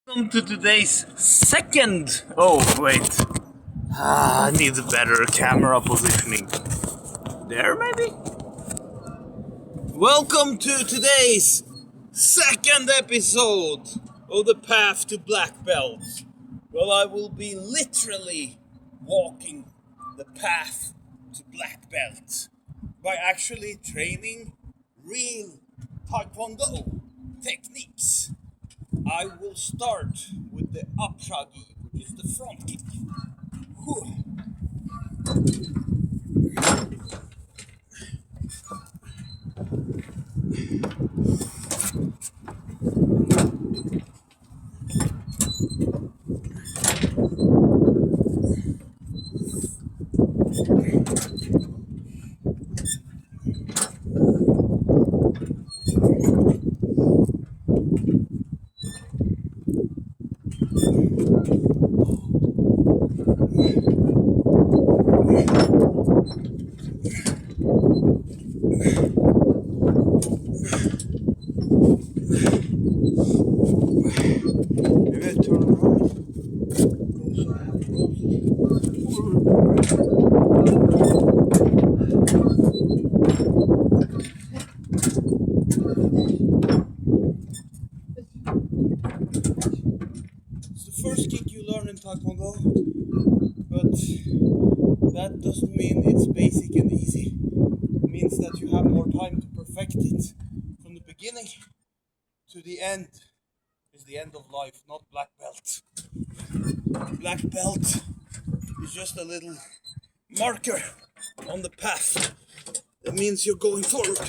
Welcome to today's second. Oh, wait. I need a better camera positioning. There, maybe? Welcome to today's second episode of the Path to Black Belt. Well, I will be literally walking the path to Black Belt by actually training real Tae Kwon Do techniques. I will start with the upshagi, which is the front kick. Whew. Maybe I turn around. It's the first kick you learn in Tae Kwon Do, but that doesn't mean it's basic and easy. It means that you have more time to perfect it. From the beginning to the end is the end of life, not black belt. Black belt is just a little marker on the path. That means you're going forward.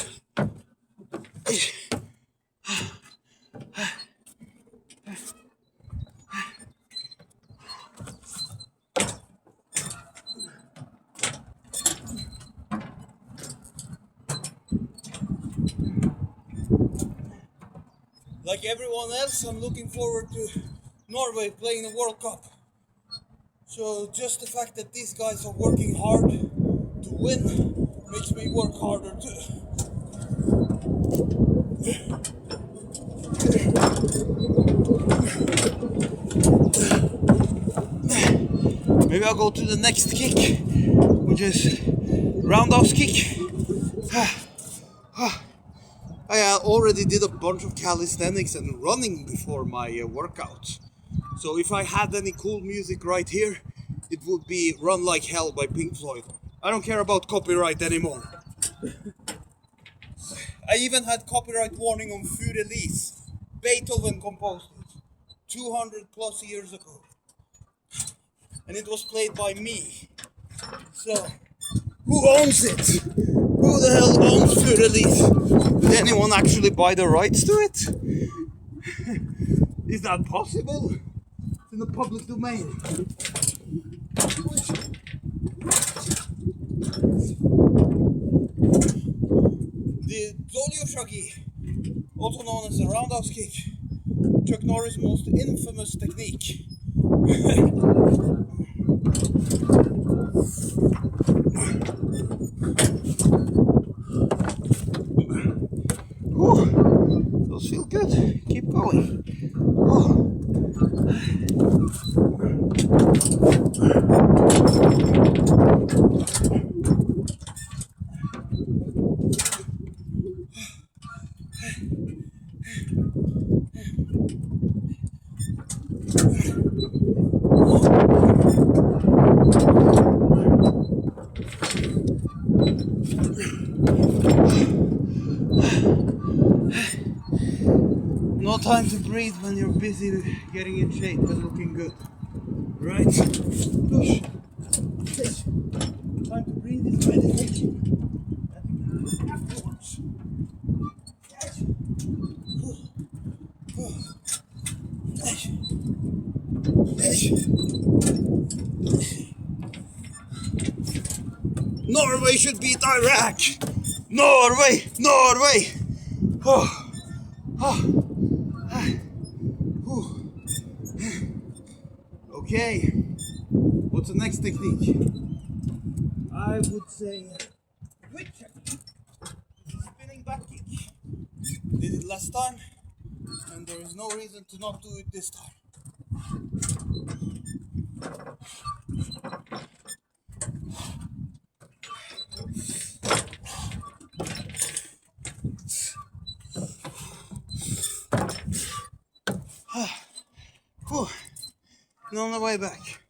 Like everyone else, I'm looking forward to Norway playing the World Cup. So just the fact that these guys are working hard to win makes me work harder too. Maybe I'll go to the next kick, which is roundhouse kick. I already did a bunch of calisthenics and running before my workouts. So if I had any cool music right here, it would be Run Like Hell by Pink Floyd. I don't care about copyright anymore. I even had copyright warning on Für Elise. Beethoven composed it 200 plus years ago. And it was played by me. So, who owns it? Who the hell owns Für Elise? Did anyone actually buy the rights to it? Is that possible? It's in the public domain. The Shagi, also known as the roundhouse kick, Chuck Norris' most infamous technique. Whew, those feel good. Keep going. Oh. No time to breathe when you're busy getting in shape and looking good. Right? Push. Push. Time to breathe is meditation. Afterwards. Norway should beat Iraq! Norway! Norway! Oh. Oh. Okay, what's the next technique? I would say quick check. Spinning back kick. Did it last time, and there is no reason to not do it this time. Whew. And on the way back.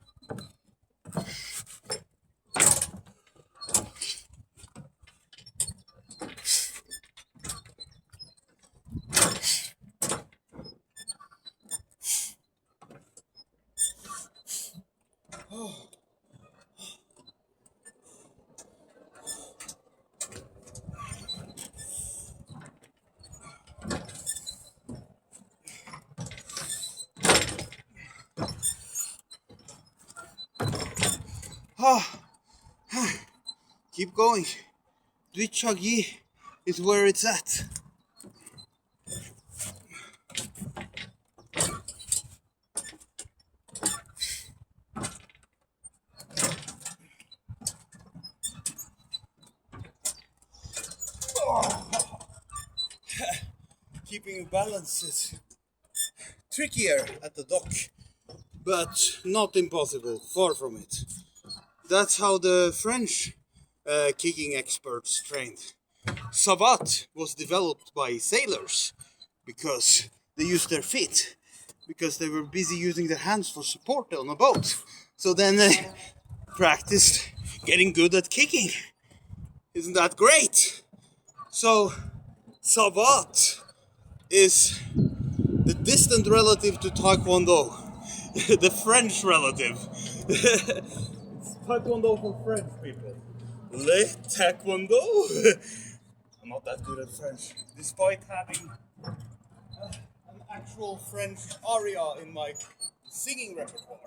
Keep going. Dwichagi is where it's at. Keeping balance is trickier at the dock, but not impossible, far from it. That's how the French kicking experts trained. Savate was developed by sailors because they used their feet, because they were busy using their hands for support on a boat. So then they practiced getting good at kicking. Isn't that great? So Savate is the distant relative to Tae Kwon Do, the French relative. It's Tae Kwon Do for French people. Le Tae Kwon Do. I'm not that good at French, despite having an actual French aria in my singing repertoire.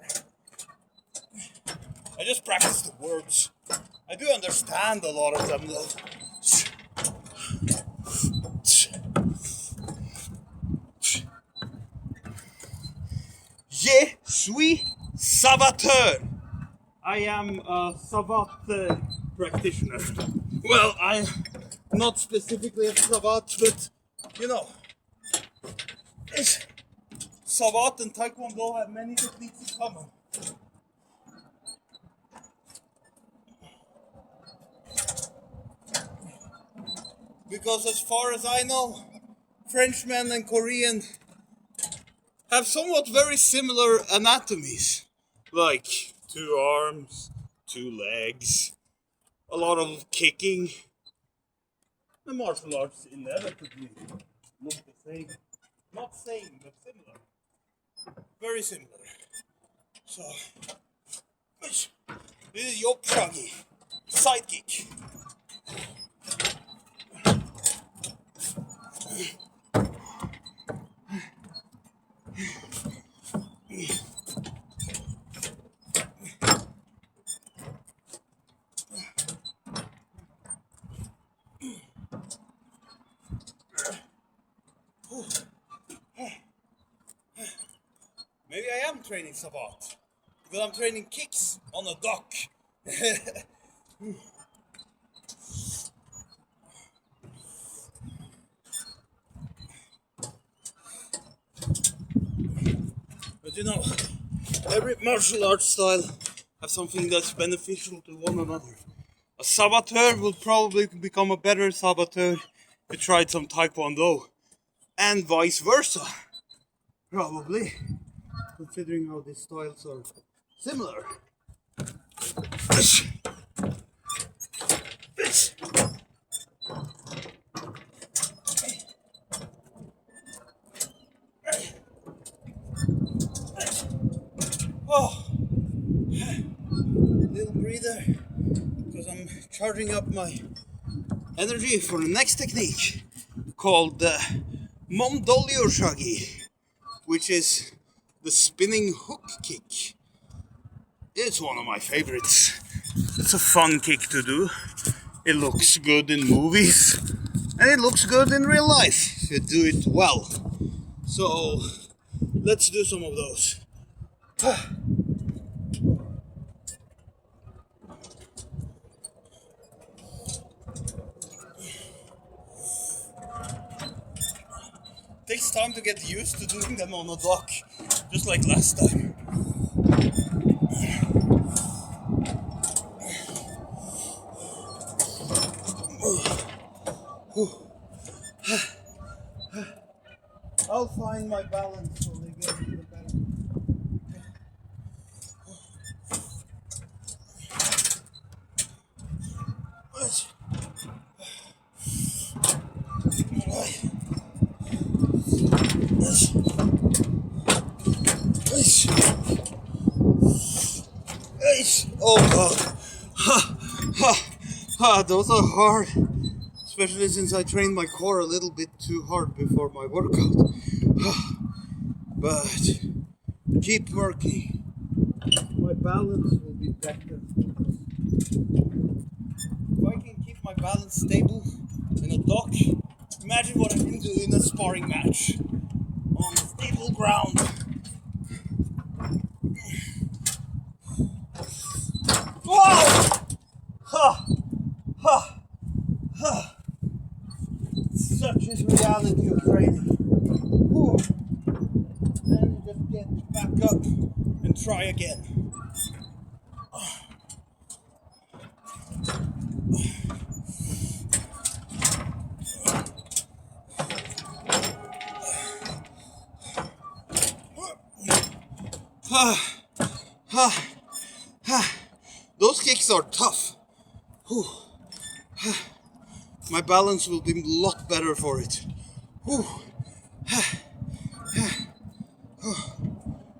I just practice the words. I do understand a lot of them though. Je suis savateur. I am a savate practitioner. Well, I'm not specifically a savate, but you know, savate and Tae Kwon Do have many techniques in common. Because as far as I know, Frenchmen and Korean have somewhat very similar anatomies, like 2 arms, 2 legs, a lot of kicking. The martial arts inevitably look the same. Not same, but similar. Very similar. So, this is Yopshagi, sidekick. Maybe I am training savate, because I'm training kicks on a dock. But you know, every martial arts style has something that's beneficial to one another. A saboteur will probably become a better saboteur if you tried some Tae Kwon Do, and vice versa. Probably, considering how these styles are similar. Oh, little breather, because I'm charging up my energy for the next technique called Mondolio Shagi, which is the spinning hook kick. It's one of my favorites. It's a fun kick to do. It looks good in movies, and it looks good in real life if you do it well. So let's do some of those. Takes time to get used to doing them on a dock. just like last time. I'll find my balance so they get even better. Oh god. Those are hard. Especially since I trained my core a little bit too hard before my workout. But keep working. My balance will be better. If I can keep my balance stable in a dock, imagine what I can do in a sparring match on stable ground. Whoa! Ha! Ha! Ha! Such is reality of training. Whew. Then you just get back up and try again. Those kicks are tough. Whew. My balance will be a lot better for it. Whew.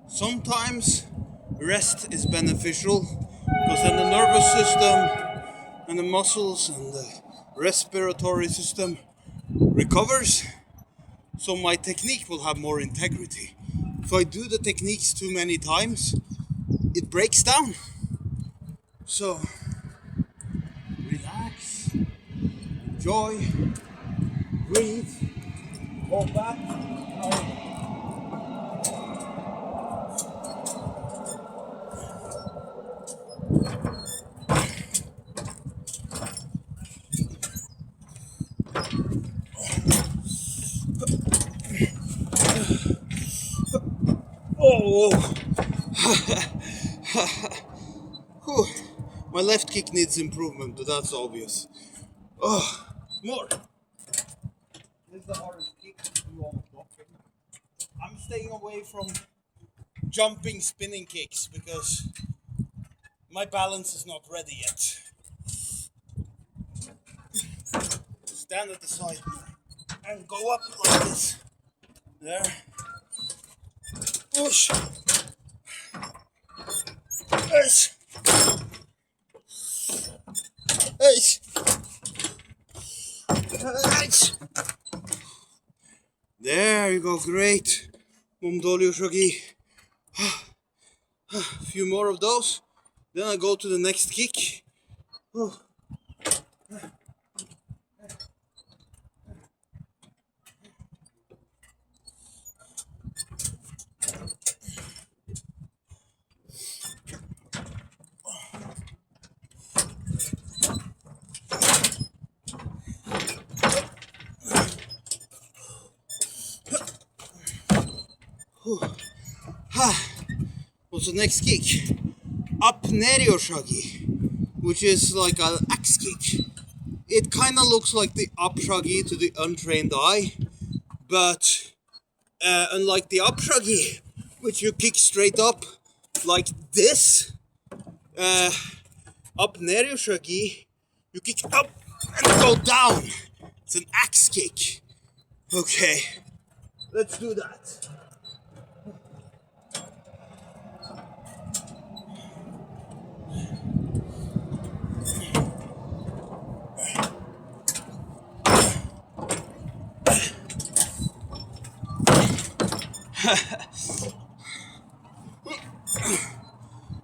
Sometimes rest is beneficial because then the nervous system and the muscles and the respiratory system recovers, so my technique will have more integrity. If I do the techniques too many times, it breaks down. So relax, enjoy, breathe, go back. Oh, my left kick needs improvement, but that's obvious. Oh, more. This is the hardest kick to do on the block. I'm staying away from jumping, spinning kicks because my balance is not ready yet. Stand at the side and go up like this. There. Push. Eish. Eish. Eish. There you go, great. Mumdolyo shogi. A few more of those. Then I go to the next kick. What's the next kick? Up Neryo Shagi, which is like an axe kick. It kind of looks like the up Shagi to the untrained eye, but unlike the up Shagi, which you kick straight up like this, up Neryo Shagi, you kick up and go down. It's an axe kick. Okay, let's do that.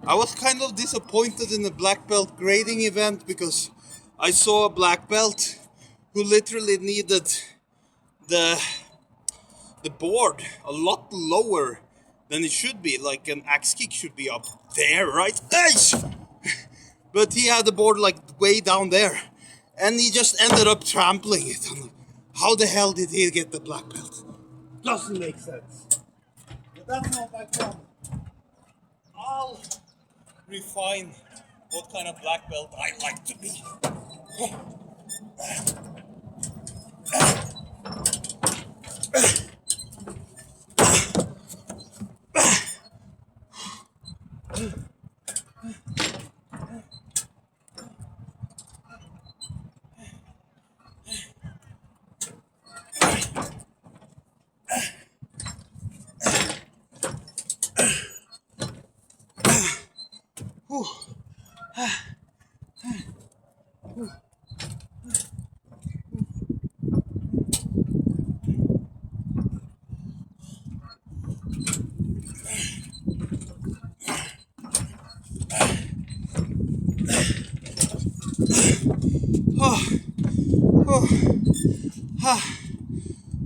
I was kind of disappointed in the black belt grading event because I saw a black belt who literally needed the board a lot lower than it should be. Like an axe kick should be up there, right? But he had the board like way down there, and he just ended up trampling it. I'm like, how the hell did he get the black belt? Doesn't make sense. But that's not my problem. I'll refine what kind of black belt I like to be.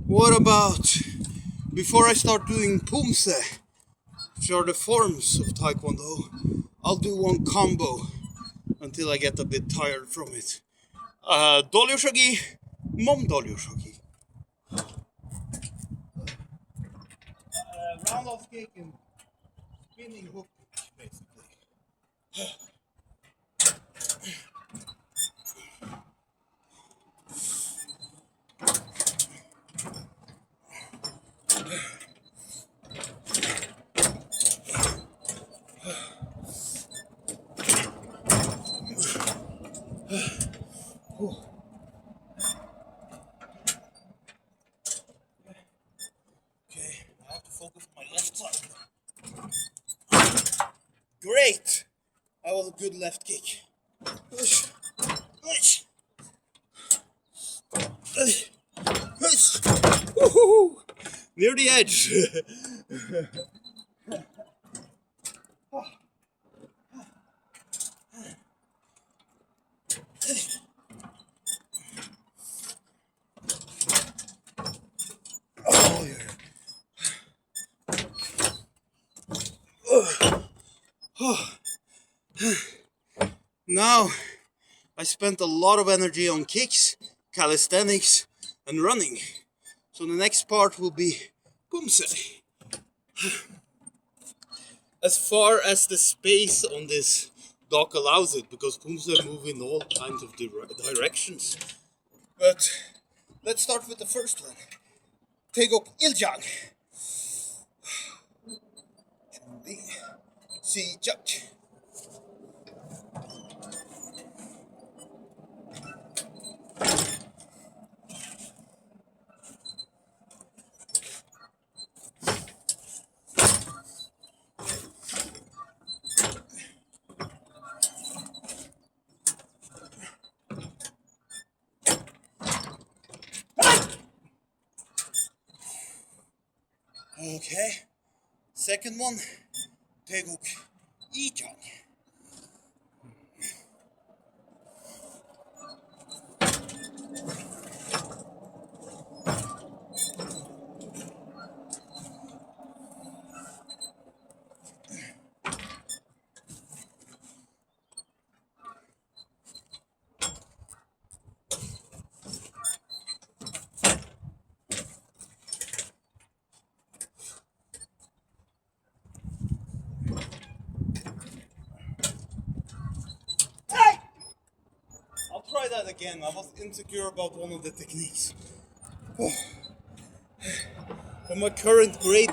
What about before I start doing pumse, which are the forms of Tae Kwon Do, I'll do one combo until I get a bit tired from it. Dolyo shogi, mom dolyo shogi. Roundhouse kick and spinning hook, basically. Okay, I have to focus on my left side. Great! That was a good left kick. Push. Push. Push. Woohoo! Near the edge. Oh, yeah. Now, I spent a lot of energy on kicks, calisthenics, and running. So the next part will be pumse. As far as the space on this dock allows it, because pumse move in all kinds of directions. But let's start with the first one. Tegok iljang. Si jak. Okay. Second one. Tegok iljang. I'll try that again. I was insecure about one of the techniques. For my current grade,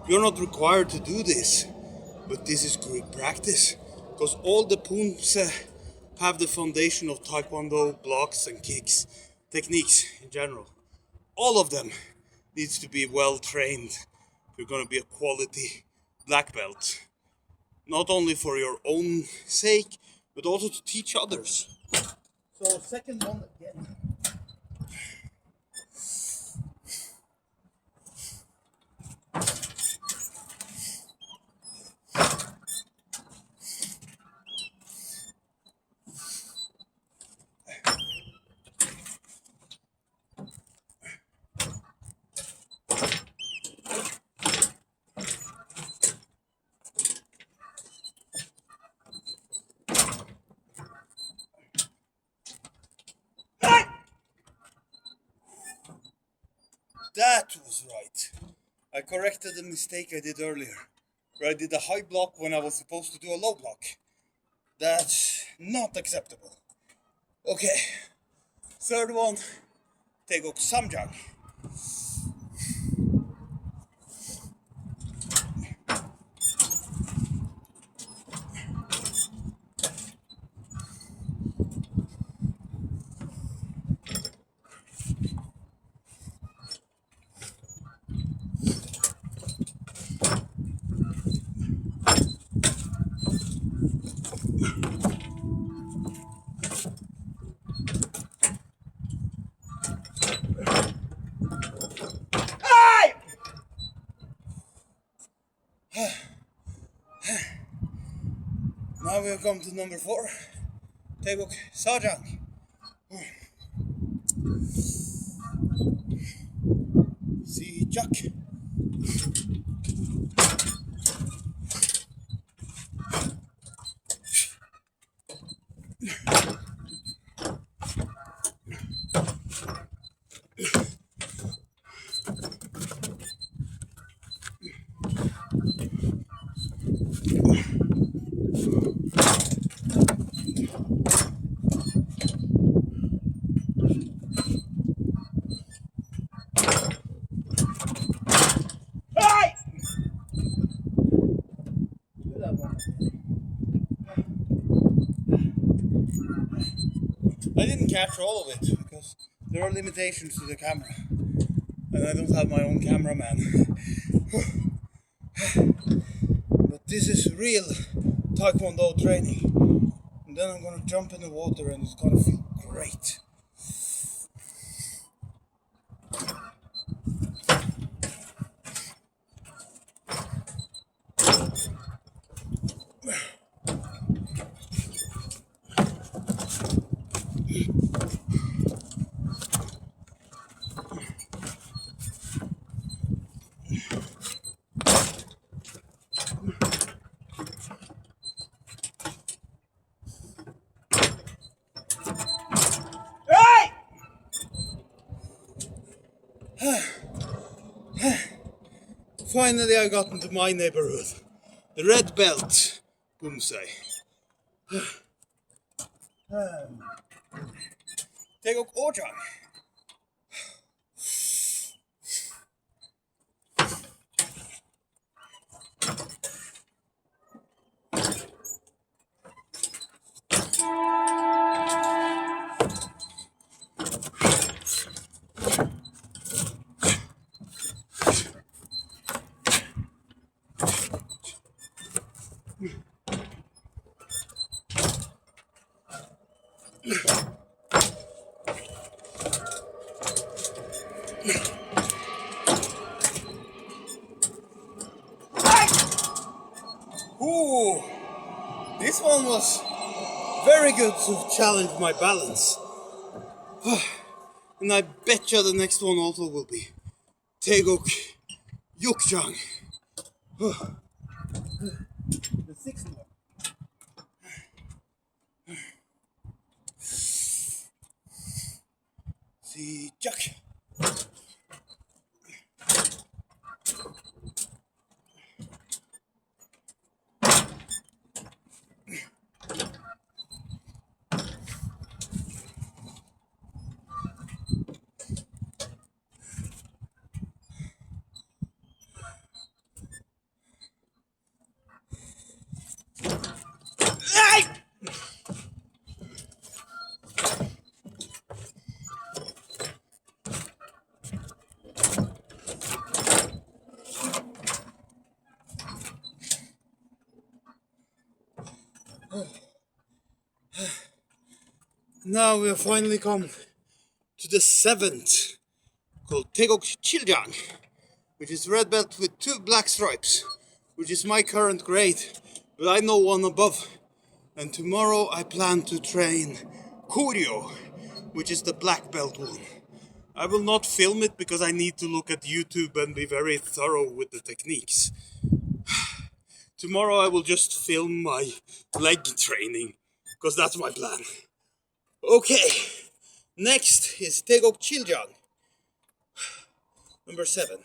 you're not required to do this, but this is good practice because all the pumse have the foundation of Taekwondo blocks and kicks, techniques in general. All of them needs to be well trained if you're going to be a quality black belt. Not only for your own sake, but also to teach others. So second one again. That was right. I corrected the mistake I did earlier, where I did a high block when I was supposed to do a low block. That's not acceptable. Okay, third one, Taeguk Samjang. Now we have come to number 4, Taeguk Sajang. See Jack. I didn't capture all of it because there are limitations to the camera and I don't have my own cameraman. But this is real Tae Kwon Do training. And then I'm gonna jump in the water and it's gonna feel great. Finally I got into my neighborhood. The red belt, Bumsei. Taeguk Ojang. Ooh, this one was very good to challenge my balance. And I bet you the next one also will be Taeguk Yukjang. The sixth one. See Jack. Now we have finally come to the 7th, called Taeguk Chiljang, which is red belt with 2 black stripes, which is my current grade, but I know one above. And tomorrow I plan to train Koryo, which is the black belt one. I will not film it because I need to look at YouTube and be very thorough with the techniques. Tomorrow I will just film my leg training, because that's my plan. Okay, next is Taeguk Chiljang, number 7.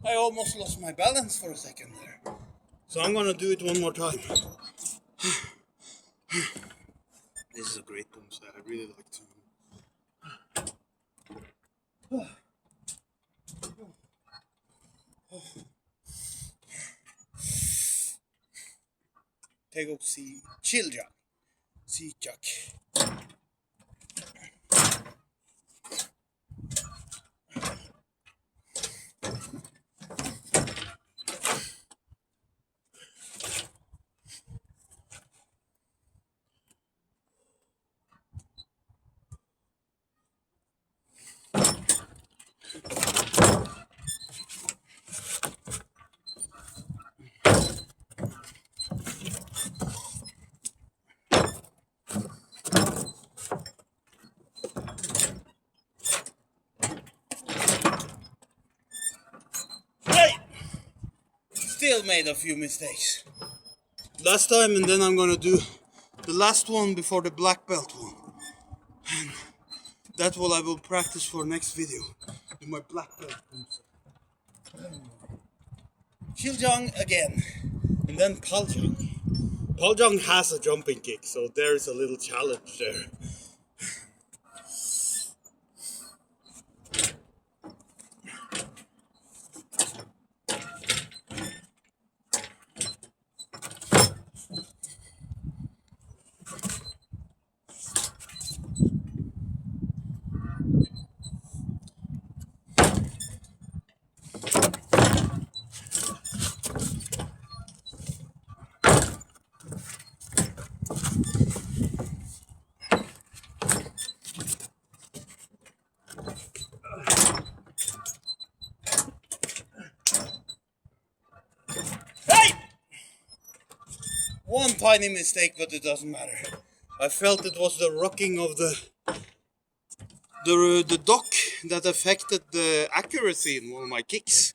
I almost lost my balance for a second there. So I'm gonna do it one more time. This is a great boom set. I really like to. Tae Kwon Do Chiljang. Si Jack. Still made a few mistakes. Last time, and then I'm gonna do the last one before the black belt one. And that's what I will practice for next video. Do my black belt. Chiljang again. And then Paljang. Paljang has a jumping kick, so there's a little challenge there. One tiny mistake, but it doesn't matter. I felt it was the rocking of the dock that affected the accuracy in one of my kicks.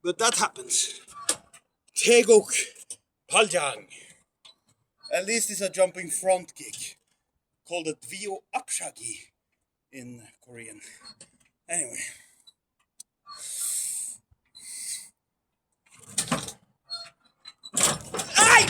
But that happens. Taegok Paljang. At least it's a jumping front kick. Called a Dvio Apshagi in Korean. Anyway. Ay!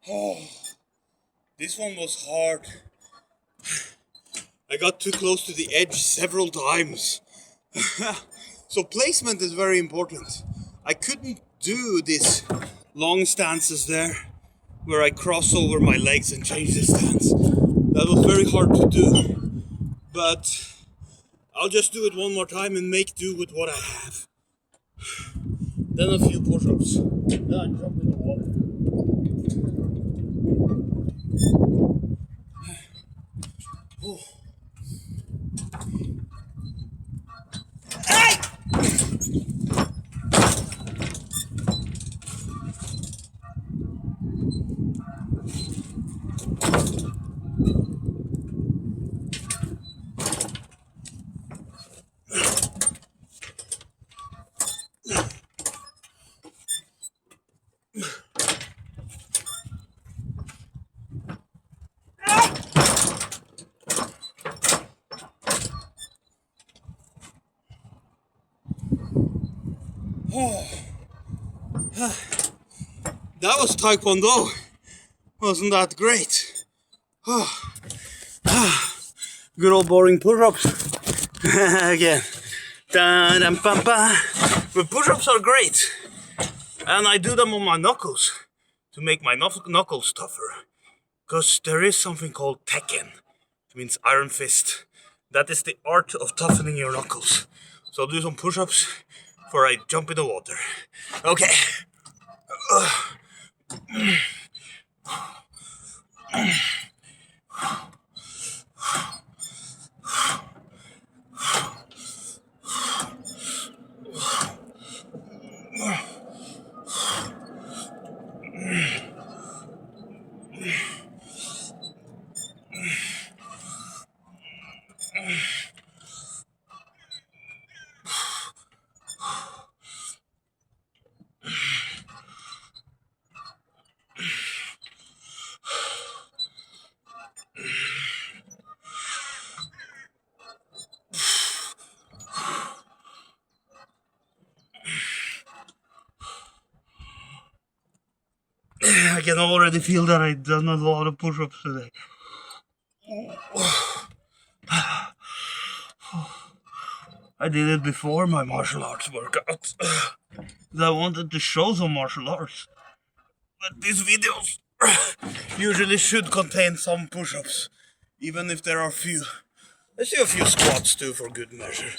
Oh, this one was hard. I got too close to the edge several times. So placement is very important. I couldn't do these long stances there where I cross over my legs and change the stance. That was very hard to do. But I'll just do it one more time and make do with what I have. Then a few push-ups. Then I jump in the water. Oh. Hey! That was Tae Kwon Do. Wasn't that great? Good old boring push-ups. Again. But push-ups are great. And I do them on my knuckles to make my knuckles tougher. Because there is something called Tekken. It means iron fist. That is the art of toughening your knuckles. So I'll do some push-ups before I jump in the water. Okay. I can already feel that I've done a lot of push-ups today. I did it before my martial arts workout. I wanted to show some martial arts. But these videos usually should contain some push-ups, even if there are few. Let's do a few squats too for good measure.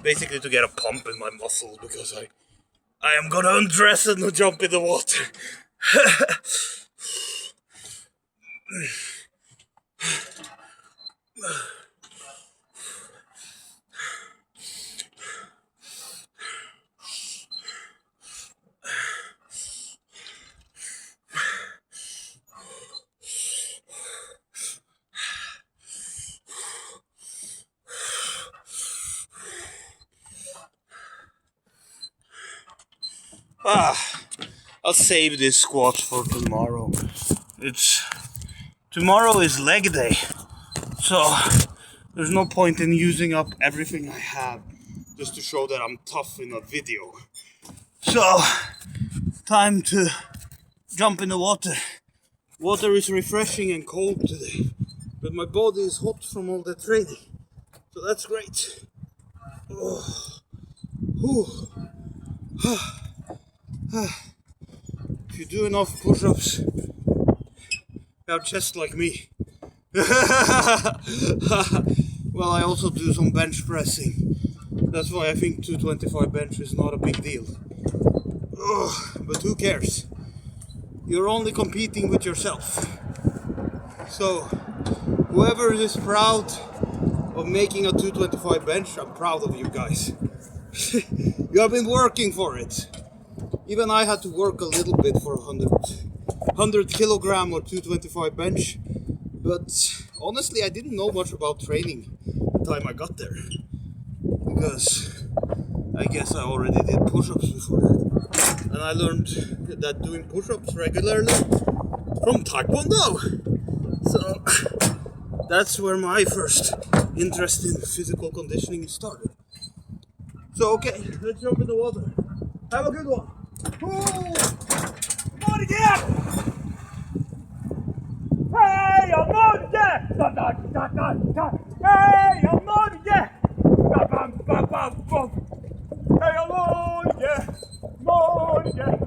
Basically to get a pump in my muscles because I am gonna undress and jump in the water. I'll save this squat for tomorrow. Tomorrow is leg day, so there's no point in using up everything I have just to show that I'm tough in a video. So, time to jump in the water. Water is refreshing and cold today, but my body is hot from all the training, so that's great. If you do enough push-ups, you have chest like me. Well, I also do some bench pressing. That's why I think 225 bench is not a big deal. But who cares? You're only competing with yourself. So, whoever is proud of making a 225 bench, I'm proud of you guys. You have been working for it. Even I had to work a little bit for 100 kilogram or 225 bench. But honestly, I didn't know much about training the time I got there. Because I guess I already did push-ups before that. And I learned that doing push-ups regularly from Tae Kwon Do. So that's where my first interest in physical conditioning started. So okay, let's jump in the water. Have a good one. Come on again! Hey, I'm on again! Hey, I'm on again! Hey, I'm on again! I'm on again!